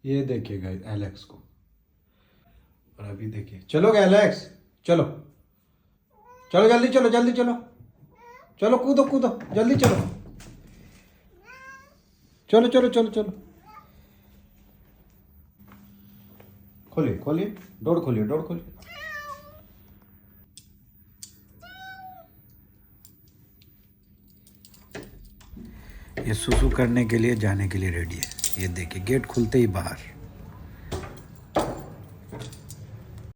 ये देखिए guys Alex को। और अभी देखिए, चलो एलेक्स, चलो चलो जल्दी चलो, जल्दी चलो, चलो कूदो कूदो जल्दी चलो, चलो चलो चलो चलो। खोलिए खोलिए, डोर खोलिए, डोर खोलिए। ये सुसु करने के लिए जाने के लिए रेडी है। ये देखिए गेट खुलते ही बाहर।